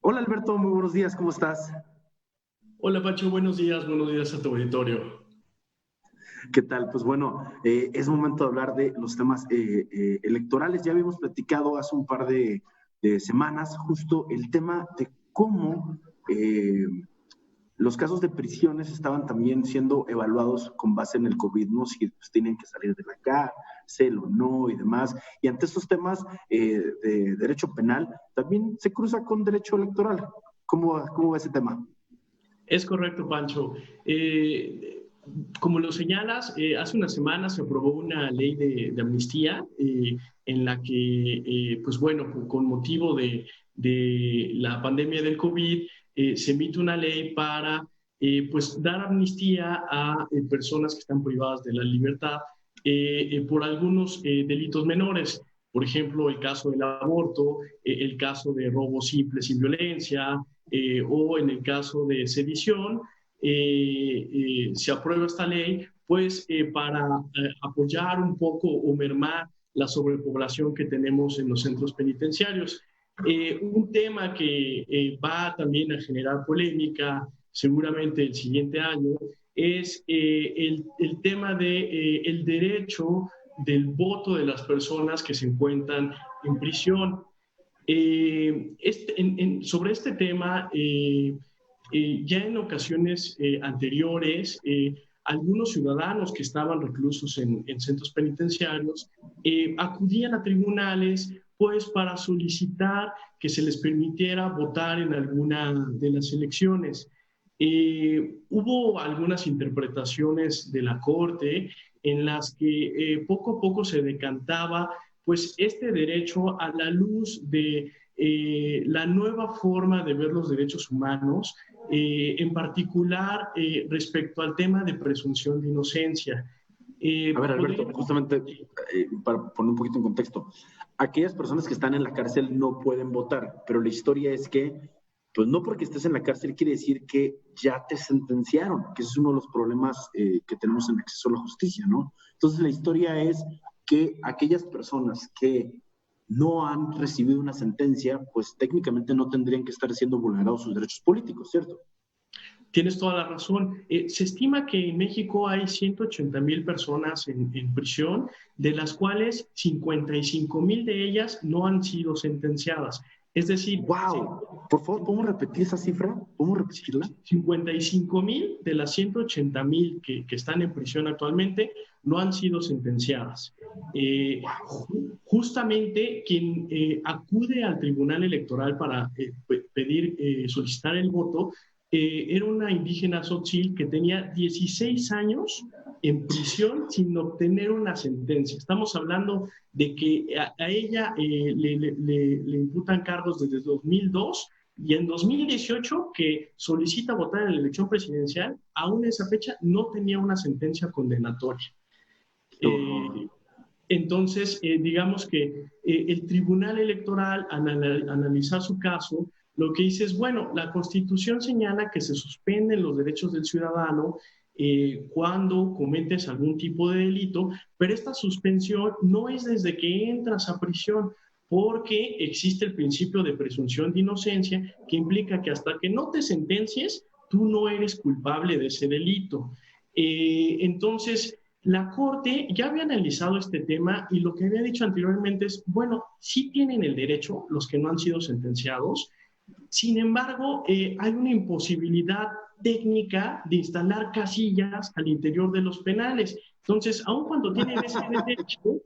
Hola Alberto, muy buenos días, ¿cómo estás? Hola Pacho, buenos días a tu auditorio. ¿Qué tal? Pues bueno, es momento de hablar de los temas electorales. Ya habíamos platicado hace un par de semanas justo el tema de cómo eh, los casos de prisiones estaban también siendo evaluados con base en el COVID, ¿no? Si pues, tienen que salir de la cárcel o no y demás. Y ante estos temas de derecho penal, también se cruza con derecho electoral. ¿Cómo va ese tema? Es correcto, Pancho. Como lo señalas, hace unas semanas se aprobó una ley de amnistía en la que, pues bueno, con motivo de la pandemia del COVID, se emite una ley para pues dar amnistía a personas que están privadas de la libertad por algunos delitos menores. Por ejemplo, el caso del aborto, el caso de robo simple sin violencia, o en el caso de sedición, se aprueba esta ley, pues para apoyar un poco o mermar la sobrepoblación que tenemos en los centros penitenciarios. Un tema que va también a generar polémica seguramente el siguiente año es el tema de el derecho del voto de las personas que se encuentran en prisión. Sobre este tema, ya en ocasiones anteriores, algunos ciudadanos que estaban reclusos en centros penitenciarios acudían a tribunales pues para solicitar que se les permitiera votar en alguna de las elecciones. Hubo algunas interpretaciones de la Corte en las que poco a poco se decantaba pues este derecho a la luz de la nueva forma de ver los derechos humanos, en particular respecto al tema de presunción de inocencia. A ver, Alberto, Podríamos... justamente para poner un poquito en contexto, aquellas personas que están en la cárcel no pueden votar, pero la historia es que, pues no porque estés en la cárcel quiere decir que ya te sentenciaron, que ese es uno de los problemas que tenemos en acceso a la justicia, ¿no? Entonces la historia es que aquellas personas que no han recibido una sentencia, pues técnicamente no tendrían que estar siendo vulnerados sus derechos políticos, ¿cierto? Tienes toda la razón. Se estima que en México hay 180,000 personas en prisión, de las cuales 55,000 de ellas no han sido sentenciadas. Es decir, ¡Wow! Por favor, ¿podemos repetir esa cifra? ¿Podemos repetirla? 55,000 de las 180,000 que están en prisión actualmente no han sido sentenciadas. Justamente quien acude al Tribunal Electoral para pedir, solicitar el voto, era una indígena tzotzil que tenía 16 años en prisión sin obtener una sentencia. Estamos hablando de que a ella le imputan cargos desde 2002 y en 2018 que solicita votar en la elección presidencial, aún esa fecha no tenía una sentencia condenatoria. ¡Qué horror! Eh, entonces, digamos que el Tribunal Electoral, al analizar su caso, lo que dice es, bueno, la Constitución señala que se suspenden los derechos del ciudadano cuando cometes algún tipo de delito, pero esta suspensión no es desde que entras a prisión, porque existe el principio de presunción de inocencia que implica que hasta que no te sentencies, tú no eres culpable de ese delito. Entonces, la Corte ya había analizado este tema y lo que había dicho anteriormente es, bueno, sí tienen el derecho los que no han sido sentenciados, sin embargo, hay una imposibilidad técnica de instalar casillas al interior de los penales. Entonces, aun cuando tienen ese derecho,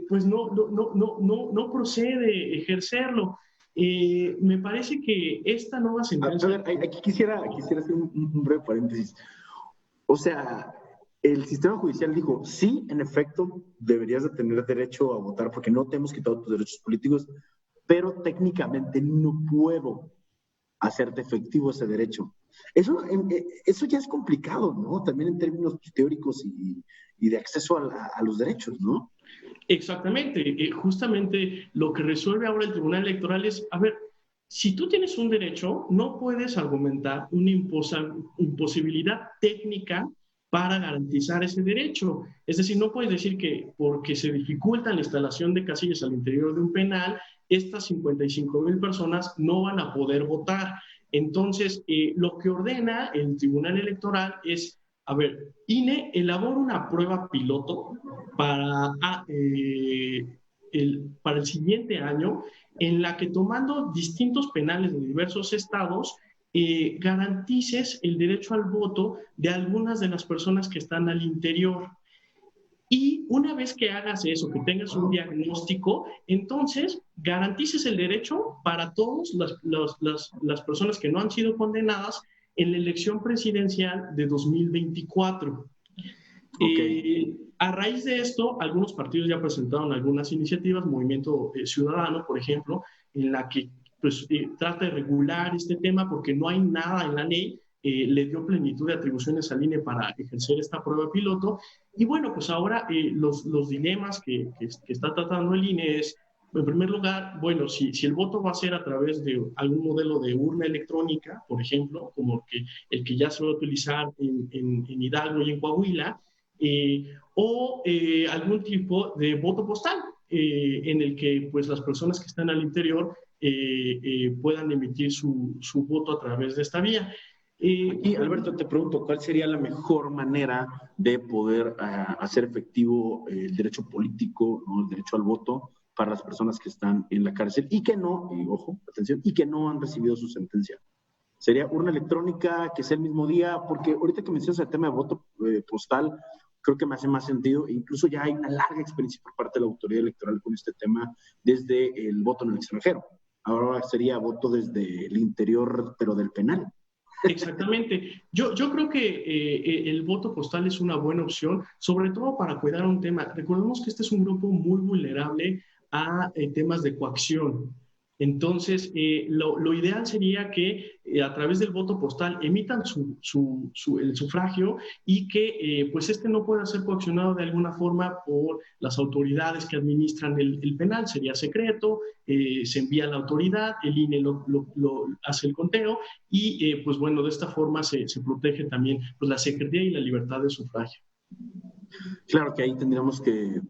pues no procede ejercerlo. Me parece que esta nueva A sentencia... ver, aquí quisiera hacer un breve paréntesis. O sea, el sistema judicial dijo, sí, en efecto, deberías de tener derecho a votar porque no te hemos quitado tus derechos políticos, pero técnicamente no puedo hacerte efectivo ese derecho. Eso ya es complicado, ¿no? También en términos teóricos y de acceso a los derechos, ¿no? Exactamente, justamente lo que resuelve ahora el Tribunal Electoral es, a ver, si tú tienes un derecho, no puedes argumentar una imposibilidad técnica para garantizar ese derecho. Es decir, no puedes decir que porque se dificulta la instalación de casillas al interior de un penal, estas 55,000 personas no van a poder votar. Entonces, lo que ordena el Tribunal Electoral es, a ver, INE elabora una prueba piloto para, para el siguiente año, en la que tomando distintos penales de diversos estados, garantices el derecho al voto de algunas de las personas que están al interior. Y una vez que hagas eso, que tengas un diagnóstico, entonces garantices el derecho para todas las personas que no han sido condenadas en la elección presidencial de 2024. Okay. A raíz de esto, algunos partidos ya presentaron algunas iniciativas, Movimiento Ciudadano, por ejemplo, en la que pues, trata de regular este tema porque no hay nada en la ley, le dio plenitud de atribuciones al INE para ejercer esta prueba piloto. Y bueno, pues ahora los dilemas que está tratando el INE es, en primer lugar, bueno, si el voto va a ser a través de algún modelo de urna electrónica, por ejemplo, como el que ya se va a utilizar en Hidalgo y en Coahuila, o algún tipo de voto postal en el que pues, las personas que están al interior puedan emitir su voto a través de esta vía. Y Alberto, te pregunto, ¿cuál sería la mejor manera de poder hacer efectivo el derecho político, ¿no? El derecho al voto para las personas que están en la cárcel y que no, y ojo, atención, y que no han recibido su sentencia? ¿Sería urna electrónica, que sea el mismo día? Porque ahorita que mencionas el tema de voto postal, creo que me hace más sentido. Incluso ya hay una larga experiencia por parte de la autoridad electoral con este tema desde el voto en el extranjero. Ahora sería voto desde el interior, pero del penal. Exactamente. Yo creo que el voto postal es una buena opción, sobre todo para cuidar un tema. Recordemos que este es un grupo muy vulnerable a temas de coacción. Entonces, lo ideal sería que a través del voto postal emitan el sufragio y que pues este no pueda ser coaccionado de alguna forma por las autoridades que administran el penal. Sería secreto, se envía a la autoridad, el INE lo hace el conteo y pues bueno, de esta forma se protege también pues, la secrecía y la libertad de sufragio. Claro que ahí tendríamos que...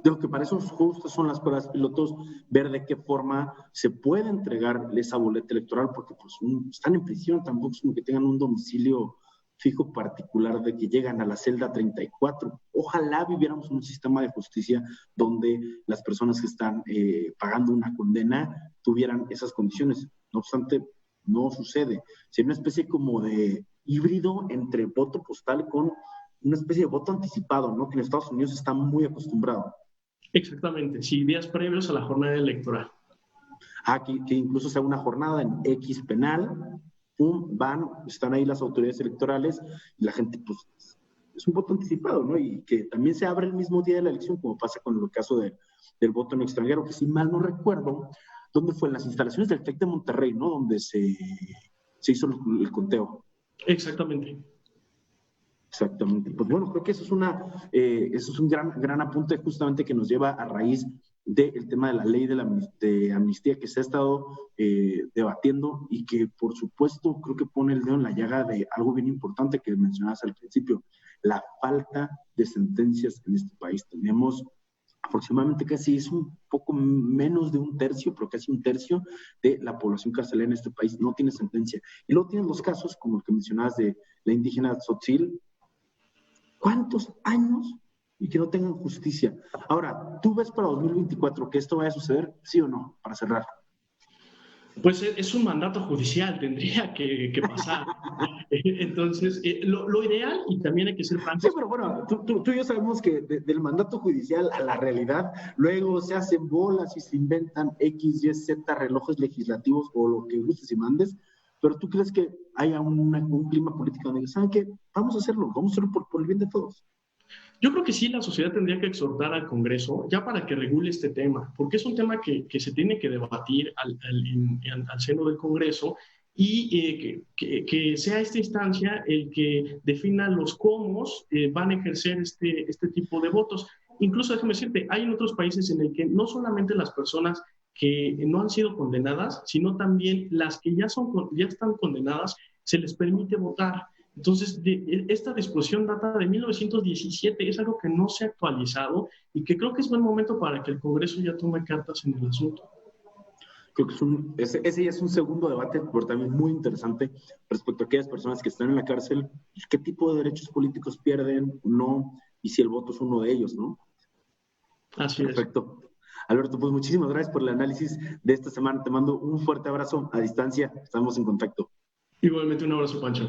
Digo que para eso justos son las pruebas pilotos, ver de qué forma se puede entregar esa boleta electoral, porque pues están en prisión, tampoco es como que tengan un domicilio fijo particular de que llegan a la celda 34. Ojalá viviéramos un sistema de justicia donde las personas que están pagando una condena tuvieran esas condiciones. No obstante, no sucede. Sería una especie como de híbrido entre voto postal con una especie de voto anticipado, ¿no? Que en Estados Unidos está muy acostumbrado. Exactamente, sí, días previos a la jornada electoral. Que incluso sea una jornada en X penal, están ahí las autoridades electorales y la gente, pues, es un voto anticipado, ¿no? Y que también se abre el mismo día de la elección, como pasa con el caso del voto en extranjero, que si mal no recuerdo, ¿dónde fue? En las instalaciones del TEC de Monterrey, ¿no? Donde se hizo el conteo. Exactamente. Exactamente. Pues bueno, creo que eso es un gran apunte justamente que nos lleva a raíz del tema de la ley de amnistía que se ha estado debatiendo y que por supuesto creo que pone el dedo en la llaga de algo bien importante que mencionabas al principio, la falta de sentencias en este país. Tenemos aproximadamente casi, es un poco menos de un tercio, pero casi un tercio de la población carcelaria en este país no tiene sentencia. Y luego tienes los casos como el que mencionabas de la indígena Tzotzil. ¿Cuántos años y que no tengan justicia? Ahora, ¿tú ves para 2024 que esto vaya a suceder, sí o no, para cerrar? Pues es un mandato judicial, tendría que pasar. Entonces, lo ideal, y también hay que ser francos... Sí, pero bueno, tú y yo sabemos que del mandato judicial a la realidad, luego se hacen bolas y se inventan X, Y, Z, relojes legislativos o lo que gustes y mandes, pero ¿tú crees que haya un clima político donde digan, ¿saben qué? Vamos a hacerlo por el bien de todos? Yo creo que sí, la sociedad tendría que exhortar al Congreso ya para que regule este tema, porque es un tema que se tiene que debatir al seno del Congreso y que sea esta instancia el que defina los cómo van a ejercer este tipo de votos. Incluso, déjame decirte, hay en otros países en el que no solamente las personas que no han sido condenadas, sino también las que ya están condenadas, se les permite votar. Entonces, esta disposición data de 1917, es algo que no se ha actualizado y que creo que es buen momento para que el Congreso ya tome cartas en el asunto. Creo que ese ya es un segundo debate, pero también muy interesante respecto a aquellas personas que están en la cárcel, pues, qué tipo de derechos políticos pierden, no, y si el voto es uno de ellos, ¿no? Así es. Perfecto. Alberto, pues muchísimas gracias por el análisis de esta semana. Te mando un fuerte abrazo a distancia. Estamos en contacto. Igualmente un abrazo, Pancho.